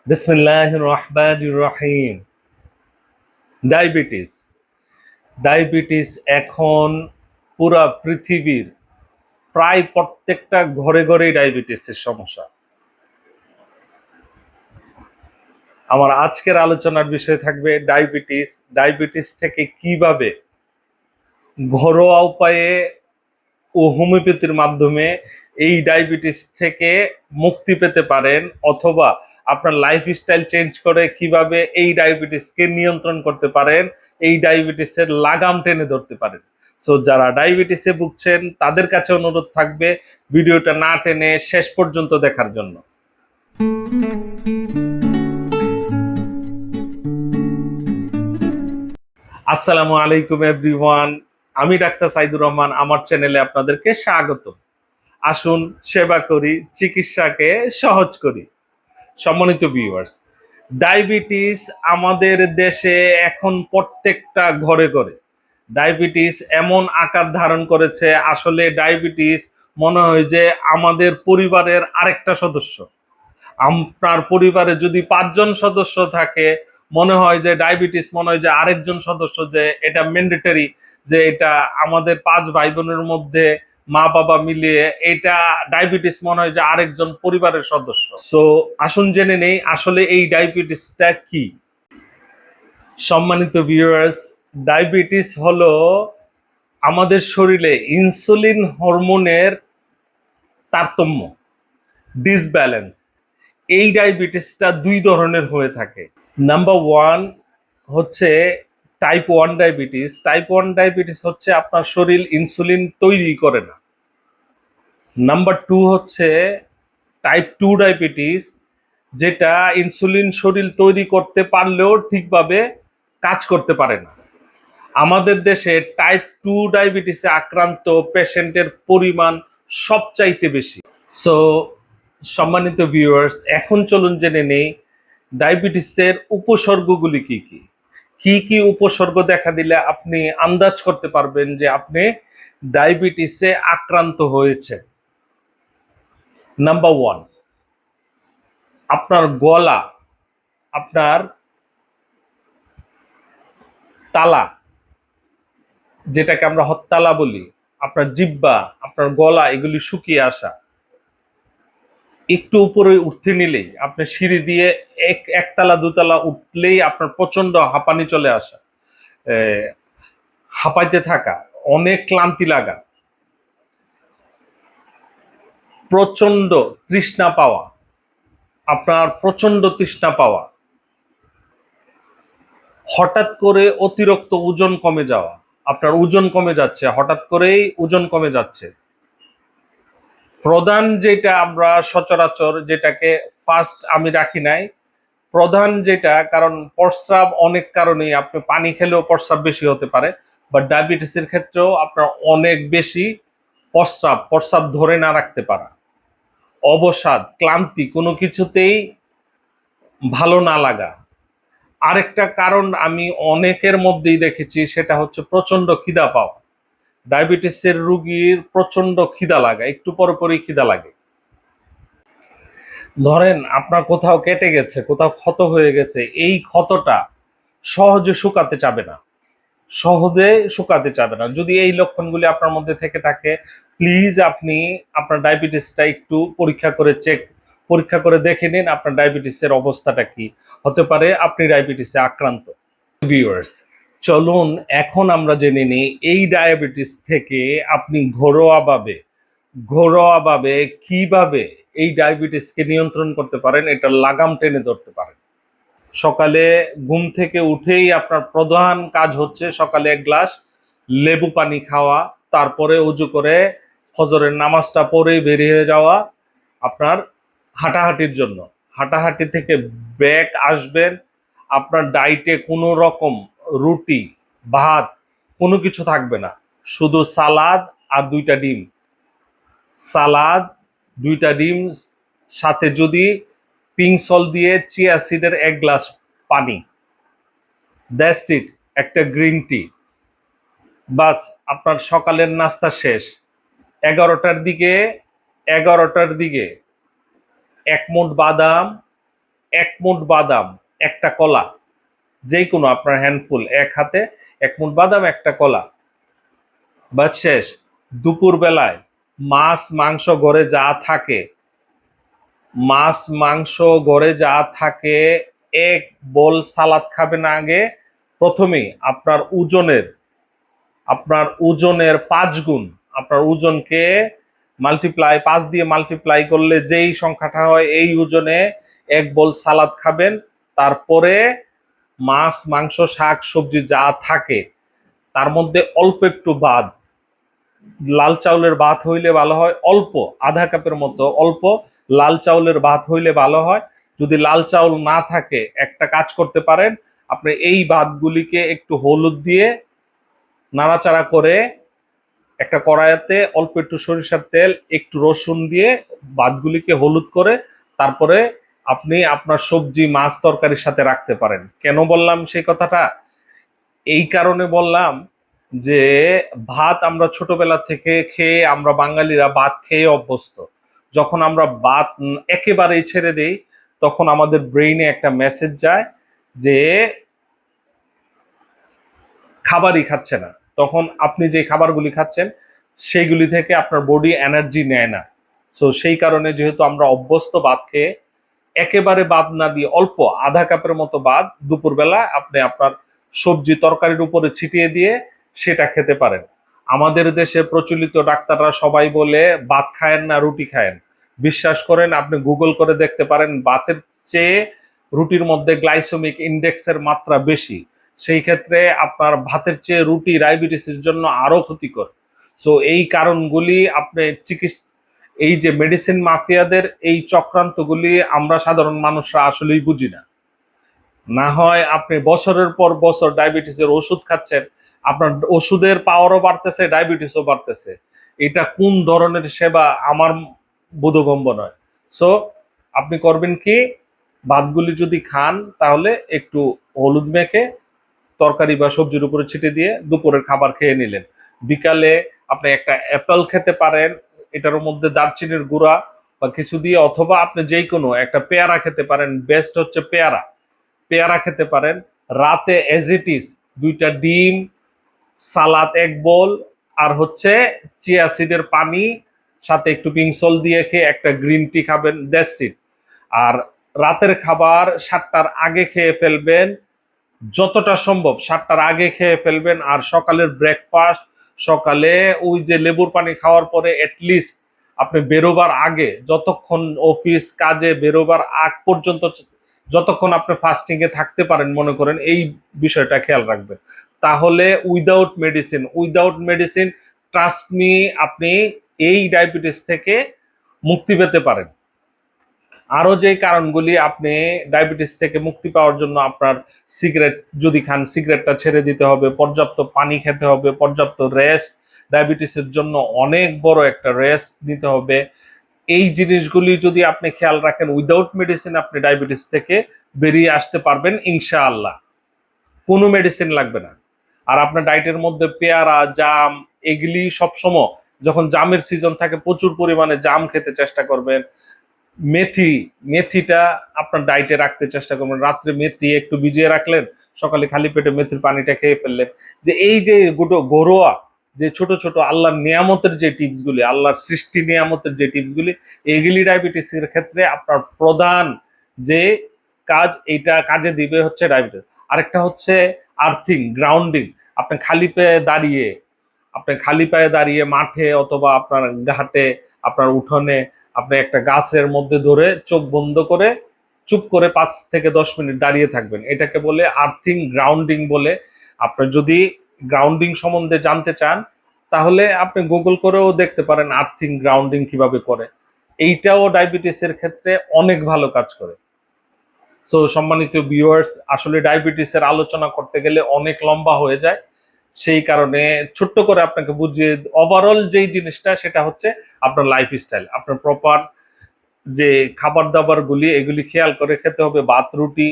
বিসমিল্লাহির রহমানির রহিম। Diabetes diabetes এখন পুরা পৃথিবীর প্রায় প্রত্যেকটা ঘরে ঘরেই ডায়াবেটিসের সমস্যা। আমার আজকের আলোচনার বিষয় থাকবে ডায়াবেটিস থেকে কিভাবে ঘরোয়া উপায়ে ও হোমিওপ্যাথির মাধ্যমে এই ডায়াবেটিস থেকে মুক্তি পেতে পারেন, অথবা আপনার লাইফস্টাইল চেঞ্জ করে কিভাবে এই ডায়াবেটিসকে নিয়ন্ত্রণ করতে পারেন, এই ডায়াবেটিসের লাগাম টেনে ধরতে পারেন। সো যারা ডায়াবেটিসে ভুগছেন তাদের কাছে অনুরোধ থাকবে ভিডিওটা না টেনে শেষ পর্যন্ত দেখার জন্য। আসসালামু আলাইকুম এভরিওয়ান, আমি ডাক্তার সাইদুর রহমান। আমার চ্যানেলে আপনাদেরকে স্বাগত। আসুন সেবা করি, চিকিৎসাকে সহজ করি। সম্মানিত ভিউয়ার্স, ডায়াবেটিস আমাদের দেশে এখন প্রত্যেকটা ঘরে ঘরে। ডায়াবেটিস এমন আকার ধারণ করেছে, আসলে ডায়াবেটিস মনে হয় যে আমাদের পরিবারের আরেকটা সদস্য। আপনার পরিবারে যদি 5 জন সদস্য থাকে, মনে হয় যে ডায়াবেটিস মনে হয় যে আরেকজন সদস্য, যে এটা ম্যান্ডেটরি, যে এটা আমাদের 5 ভাই বোনের মধ্যে মা বাবা মিলিয়ে এটা ডায়াবেটিস মনে হয় যে আরেকজন পরিবারের সদস্য। সো আসুন জেনে নেই আসলে এই ডায়াবেটিসটা কি। সম্মানিত ভিউয়ার্স, ডায়াবেটিস হলো আমাদের শরীরে ইনসুলিন হরমোনের তারতম্য, ডিসব্যালেন্স। এই ডায়াবেটিসটা 2 ধরনের হয়ে থাকে। নাম্বার 1 হচ্ছে টাইপ 1 ডায়াবেটিস। টাইপ 1 ডায়াবেটিস হচ্ছে আপনার শরীর ইনসুলিন তৈরি করে না। নাম্বার 2 হচ্ছে টাইপ 2 ডায়াবেটিস, যেটা ইনসুলিন শরীর তৈরি করতে পারলেও ঠিকভাবে কাজ করতে পারে না। আমাদের দেশে টাইপ 2 ডায়াবেটিসে আক্রান্ত পেশেন্টের পরিমাণ সবচাইতে বেশি। সো সম্মানিত ভিউয়ার্স, এখন চলুন জেনে নেই ডায়াবেটিসের উপসর্গগুলি কি কি। কি কি উপসর্গ দেখা দিলে আপনি আন্দাজ করতে পারবেন যে আপনি ডায়াবেটিসে আক্রান্ত হয়েছে। নাম্বার 1, আপনার গলা, আপনার তালা, যেটাকে আমরা হত্তালা বলি, আপনার জিহ্বা, আপনার গলা, এগুলি শুকিয়ে আসা। একটু উপরে উঠতে নিলেই, আপনি সিঁড়ি দিয়ে একতলা 2তলা উঠলেই আপনার প্রচন্ড হাঁপানি চলে আসা, হাঁপাইতে থাকা, অনেক ক্লান্তি লাগা, প্রচন্ড তৃষ্ণা পাওয়া, আপনার প্রচন্ড তৃষ্ণা পাওয়া, হঠাৎ করে অতিরিক্ত ওজন কমে যাওয়া, আপনার ওজন কমে যাচ্ছে, হঠাৎ করেই ওজন কমে যাচ্ছে। প্রধান যেটা আমরা সচরাচর, যেটাকে ফার্স্ট আমি রাখি নাই, প্রধান যেটা, কারণ প্রস্রাব অনেক কারণেই, আপনি পানি খেলেও প্রস্রাব বেশি হতে পারে, বাট ডায়াবেটিসের ক্ষেত্রেও আপনার অনেক বেশি প্রস্রাব ধরে না রাখতে পারা, অবসাদ, ক্লান্তি, কোনো কিছুতেই ভালো না লাগা। আরেকটা কারণ আমি অনেকের মধ্যেই দেখেছি, সেটা হচ্ছে প্রচন্ড খিদা পাওয়া। ডায়াবেটিসের রোগীর প্রচন্ড খিদা লাগা, একটু পরপরই খিদা লাগে। ধরেন আপনার কোথাও কেটে গেছে, কোথাও ক্ষত হয়ে গেছে, এই ক্ষতটা সহজে শুকাতে চাবে না, যদি এই লক্ষণগুলি আপনার মধ্যে থেকে থাকে, প্লিজ আপনি আপনার ডায়াবেটিসটা একটু পরীক্ষা করে দেখে নিন আপনার ডায়াবেটিসের অবস্থাটা কি। হতে পারে আপনি ডায়াবেটিসে আক্রান্ত। ভিউয়ার্স, চলুন এখন আমরা জেনে নিই এই ডায়াবেটিস থেকে আপনি ঘরোয়াভাবে কিভাবে এই ডায়াবেটিসকে নিয়ন্ত্রণ করতে পারেন, এটা লাগাম টেনে ধরতে পারেন। সকালে ঘুম থেকে উঠেই আপনার প্রধান কাজ হচ্ছে সকালে 1 গ্লাস লেবু পানি খাওয়া, তারপরে উজু করে ফজরের নামাজটা পড়ে বেরিয়ে যাওয়া আপনার হাঁটাহাঁটির জন্য। হাঁটাহাঁটি থেকে ব্যাক আসবেন, আপনার ডায়েটে কোনো রকম রুটি, ভাত, কোনো কিছু থাকবে না, শুধু সালাদ আর 2টা ডিম। সালাদ, 2টা ডিম, সাথে যদি পিঙ্ক সল্ট দিয়ে চিয়া সিডের 1 গ্লাস পানি, দ্যাটস ইট, একটা গ্রিন টি, বাস আপনার সকালের নাস্তা শেষ। 11টার দিকে 1 মুঠ বাদাম, এক মুঠ বাদাম, একটা কলা, যে কোনো আপনার হ্যান্ডফুল, এক হাতে এক মুঠ বাদাম, একটা কলা, বাস শেষ। দুপুর বেলায় মাছ মাংস ঘরে যা থাকে, মাছ মাংস ঘরে যা থাকে, এক বোল সালাদ খাবেন আগে। প্রথমেই আপনার ওজনের 5 গুণ, আপনার ওজনকে মাল্টিপ্লাই 5 দিয়ে মাল্টিপ্লাই করলে যেই সংখ্যাটা হয় এই ওজনে এক বোল সালাদ খাবেন। তারপরে মাছ মাংস শাক সবজি যা থাকে তার মধ্যে অল্প একটু ভাত, লাল চাউলের ভাত হইলে ভালো হয়, অল্প আধা কাপের মতো অল্প লাল চাউলের ভাত হইলে ভালো হয়। যদি লাল চাউল না থাকে একটা কাজ করতে পারেন, আপনি এই ভাতগুলিকে একটু হলুদ দিয়ে নাড়াচাড়া করে একটা কড়াইতে অল্প একটু সরিষার তেল, একটু রসুন দিয়ে ভাতগুলিকে হলুদ করে তারপরে আপনি আপনার সবজি মাছ তরকারির সাথে রাখতে পারেন। কেন বললাম সেই কথাটা? এই কারণে বললাম যে ভাত আমরা ছোটবেলা থেকে খেয়ে, আমরা বাঙালিরা ভাত খেয়ে অভ্যস্ত। যখন আমরা ভাত একেবারেই ছেড়ে দেই তখন আমাদের ব্রেইনে একটা মেসেজ যায় যে খাবারই খাচ্ছে না। তখন আপনি যে খাবারগুলি খাচ্ছেন সেইগুলি থেকে আপনার বডি এনার্জি নেয় না। সো সেই কারণে যেহেতু আমরা অভ্যস্ত ভাত খেয়ে, একেবারে বাদ না দিয়ে অল্প আধা কাপের মতো ভাত দুপুরবেলা আপনি আপনার সবজি তরকারির উপরে ছিটিয়ে দিয়ে সেটা খেতে পারেন। আমাদের দেশে প্রচলিত ডাক্তাররা সবাই বলে ভাত খায়েন না রুটি খায়েন। বিশ্বাস করেন, আপনি গুগল করে দেখতে পারেন, ভাতের চেয়ে রুটির মধ্যে গ্লাইসেমিক ইন্ডেক্সের মাত্রা বেশি। সেই ক্ষেত্রে আপনার ভাতের চেয়ে রুটি ডায়াবেটিসের জন্য আরো ক্ষতিকর। সো এই কারণগুলি আপনি এই যে মেডিসিন মাফিয়াদের এই চক্রান্তগুলি আমরা সাধারণ মানুষরা আসলেই বুঝি না। না হয় আপনি বছরের পর বছর ডায়াবেটিসের ওষুধ খাচ্ছেন, আপনার ওষুধের পাওয়ারও বাড়তেছে, ডায়াবেটিসও বাড়তেছে। এটা কোন ধরনের সেবা আমার বোধগম্য নয়। সো আপনি করবেন কি, ভাতগুলি যদি খান তাহলে একটু হলুদ মেখে তরকারি বা সবজির উপরে ছিটে দিয়ে দুপুরের খাবার খেয়ে নিলেন। বিকালে আপনি একটা অ্যাপেল খেতে পারেন, এটার মধ্যে দারচিনির গুঁড়া বা কিছু দিয়ে, অথবা আপনি যে কোনো একটা পেয়ারা খেতে পারেন। বেস্ট হচ্ছে পেয়ারা, পেয়ারা খেতে পারেন। রাতে এজ ইট ইজ 2টা ডিম, সালাদ 1 বোল, আর হচ্ছে চিয়া সিডের পানি, সাথে একটু পিঙ্ক সল দিয়ে খেয়ে একটা গ্রিন টি খাবেন, দ্যাটস ইট। আর রাতের খাবার 7টার আগে খেয়ে ফেলবেন, যতটা সম্ভব 7টার আগে খেয়ে ফেলবেন। আর সকালের ব্রেকফাস্ট, সকালে ওই যে লেবুর পানি খাওয়ার পরে অ্যাটলিস্ট আপনি বেরোবার আগে, যতক্ষণ অফিস কাজে বেরোবার আগ পর্যন্ত যতক্ষণ আপনি ফাস্টিং এ থাকতে পারেন, মনে করেন এই বিষয়টা খেয়াল রাখবেন। তাহলে উইদাউট মেডিসিন ট্রাস্ট মি, আপনি এই ডায়াবেটিস থেকে মুক্তি পেতে পারেন। আরো যে কারণগুলি, আপনি ডায়াবেটিস থেকে মুক্তি পাওয়ার জন্য আপনার সিগারেট যদি খান সিগারেটটা ছেড়ে দিতে হবে, পর্যাপ্ত পানি খেতে হবে, পর্যাপ্ত রেস্ট, ডায়াবেটিসের জন্য অনেক বড় একটা রেস্ট নিতে হবে। এই জিনিসগুলি যদি আপনি খেয়াল রাখেন, উইদাউট মেডিসিন আপনি ডায়াবেটিস থেকে বেরিয়ে আসতে পারবেন ইনশাআল্লাহ। কোনো মেডিসিন লাগবে না। আর আপনার ডায়েটের মধ্যে পেয়ারা, জাম, এগুলি সবসময় যখন জামের সিজন থাকে প্রচুর পরিমাণে জাম খেতে চেষ্টা করবেন। মেথিটা আপনার ডায়েটে রাখতে চেষ্টা করবেন। রাত্রে মেথি একটু ভিজিয়ে রাখলেন, সকালে খালি পেটে মেথির পানিটা খেয়ে ফেললেন। যে এই যে ঘরোয়া যে ছোট ছোট আল্লাহর নিয়ামতের যে টিপসগুলি, আল্লাহর সৃষ্টি নিয়ামতের যে টিপসগুলি, এইগুলি ডায়াবেটিসের ক্ষেত্রে আপনার প্রধান যে কাজ, এইটা কাজে দিবে হচ্ছে ডায়াবেটিস। আরেকটা হচ্ছে আর্থিং, গ্রাউন্ডিং। আপনি খালি পায়ে দাঁড়িয়ে মাঠে অথবা আপনার ঘাটে, আপনার উঠোনে আপনি একটা গাছের মধ্যে ধরে চোখ বন্ধ করে চুপ করে 5 থেকে 10 মিনিট দাঁড়িয়ে থাকবেন। এটাকে বলে আর্থিং, গ্রাউন্ডিং বলে। আপনার যদি গ্রাউন্ডিং সম্বন্ধে জানতে চান তাহলে আপনি গুগল করেও দেখতে পারেন আর্থিং গ্রাউন্ডিং কিভাবে করে। এইটাও ডায়াবেটিসের ক্ষেত্রে অনেক ভালো কাজ করে। সো সম্মানিত ভিউয়ার্স, আসলে ডায়াবেটিসের আলোচনা করতে গেলে অনেক লম্বা হয়ে যায়। সেই কারণে ছোট্ট করে আপনাকে বুঝিয়ে, ওভারঅল যেই জিনিসটা সেটা হচ্ছে আপনার লাইফস্টাইল, আপনার প্রপার যে খাবার দাবার গুলি এগুলি খেয়াল করে খেতে হবে। ভাত, রুটি,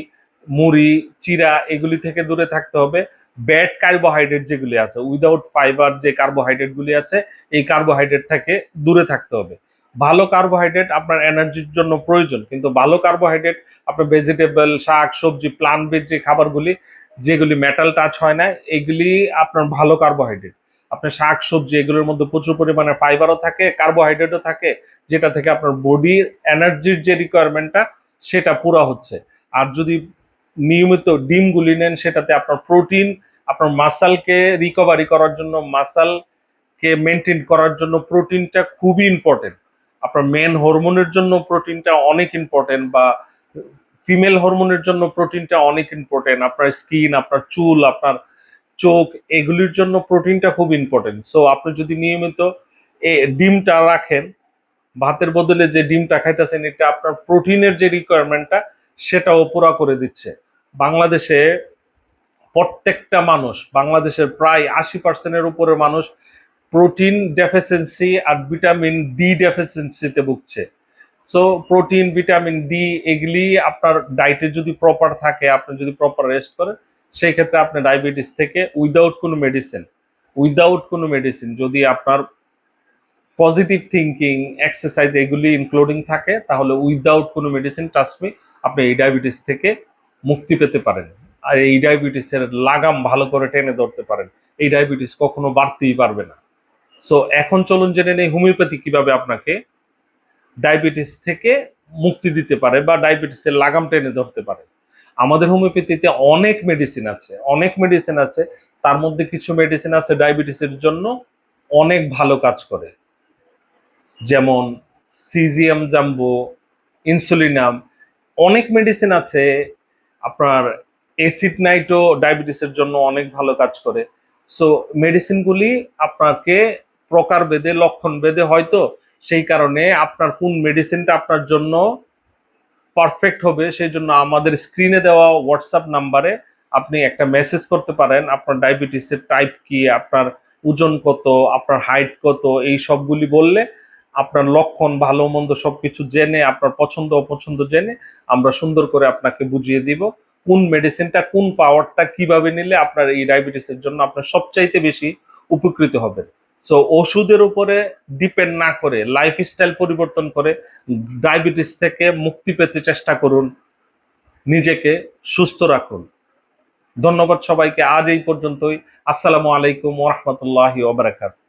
মুড়ি, চিড়া এগুলি থেকে দূরে থাকতে হবে। ব্যাড কার্বোহাইড্রেট যেগুলি আছে, উইদাউট ফাইবার যে কার্বোহাইড্রেট গুলি আছে, এই কার্বোহাইড্রেট থেকে দূরে থাকতে হবে। ভালো কার্বোহাইড্রেট আপনার এনার্জির জন্য প্রয়োজন, কিন্তু ভালো কার্বোহাইড্রেট আপনার ভেজিটেবল, শাক সবজি, প্লান্ট বেজ যে খাবারগুলি যেগুলি মেটাল টাচ হয় না, এগুলি আপনার ভালো কার্বোহাইড্রেট। আপনার শাক সবজি এগুলোর মধ্যে প্রচুর পরিমাণে ফাইবারও থাকে, কার্বোহাইড্রেটও থাকে, যেটা থেকে আপনার বডির এনার্জির যে রিকোয়ারমেন্টটা সেটা পুরা হচ্ছে। আর যদি নিয়মিত ডিমগুলি নেন, সেটাতে আপনার প্রোটিন, আপনার মাসালকে রিকভারি করার জন্য, মাসালকে মেনটেন করার জন্য প্রোটিনটা খুবই ইম্পর্টেন্ট। আপনার মেন হরমোনের জন্য প্রোটিনটা অনেক ইম্পর্টেন্ট, বা ফিমেল হরমোনের জন্য প্রোটিনটা অনেক ইম্পর্টেন্ট। আপনার স্কিন, আপনার চুল, আপনার চোখ, এগুলির জন্য প্রোটিনটা খুব ইম্পর্টেন্ট। সো আপনি যদি নিয়মিত ডিমটা রাখেন, ভাতের বদলে যে ডিমটা খাইতেছেন, এটা আপনার প্রোটিনের যে রিকোয়ারমেন্টটা সেটাও পুরা করে দিচ্ছে। বাংলাদেশে প্রত্যেকটা মানুষ, বাংলাদেশের প্রায় 80%-এর উপরে মানুষ প্রোটিন ডেফিসিয়েন্সি আর ভিটামিন ডি ডেফিসিয়েন্সিতে ভুগছে। সো প্রোটিন, ভিটামিন ডি এগুলি আপনার ডায়েটে যদি প্রপার থাকে, আপনি যদি প্রপার রেস্ট করেন, সেই ক্ষেত্রে আপনি ডায়াবেটিস থেকে উইদাউট কোনো মেডিসিন যদি আপনার পজিটিভ থিঙ্কিং, এক্সারসাইজ এগুলি ইনক্লুডিং থাকে, তাহলে উইদাউট কোনো মেডিসিন, ট্রাস্ট মি, আপনি এই ডায়াবেটিস থেকে মুক্তি পেতে পারেন। আর এই ডায়াবেটিসের লাগাম ভালো করে টেনে ধরতে পারেন। এই ডায়াবেটিস কখনো বাড়তেই পারবে না। সো এখন চলুন জেনে নেই হোমিওপ্যাথি কিভাবে আপনাকে ডায়াবেটিস থেকে মুক্তি দিতে পারে বা ডায়াবেটিসের লাগাম টেনে ধরতে পারে। আমাদের হোমিওপ্যাথিতে অনেক মেডিসিন আছে। তার মধ্যে কিছু মেডিসিন আছে ডায়াবেটিসের জন্য অনেক ভালো কাজ করে, যেমন সিজিএম জাম্বো, ইনসুলিনাম। অনেক মেডিসিন আছে আপনার, এসিড নাইটও ডায়াবেটিসের জন্য অনেক ভালো কাজ করে। সো মেডিসিনগুলি আপনাকে প্রকার ভেদে, লক্ষণ ভেদে হয়তো, সেই কারণে আপনার কোন মেডিসিনটা আপনার জন্য পারফেক্ট হবে, সেই জন্য আমাদের স্ক্রিনে দেওয়া হোয়াটসঅ্যাপ নাম্বারে আপনি একটা মেসেজ করতে পারেন। আপনার ডায়াবেটিসের টাইপ কি, আপনার ওজন কত, আপনার হাইট কত, এই সবগুলি বললে আপনার লক্ষণ ভালো মন্দ সবকিছু জেনে, আপনার পছন্দ অপছন্দ জেনে আমরা সুন্দর করে আপনাকে বুঝিয়ে দিব কোন মেডিসিনটা, কোন পাওয়ারটা কিভাবে নিলে আপনার এই ডায়াবেটিসের জন্য আপনার সবচাইতে বেশি উপকৃত হবেন। সো ওষুধের উপরে ডিপেন্ড না করে লাইফস্টাইল পরিবর্তন করে ডায়াবেটিস থেকে মুক্তি পেতে চেষ্টা করুন, নিজেকে সুস্থ রাখুন। ধন্যবাদ সবাইকে, আজ এই পর্যন্তই। আসসালামু আলাইকুম ওয়া রাহমাতুল্লাহি ওয়া বারাকাতুহু।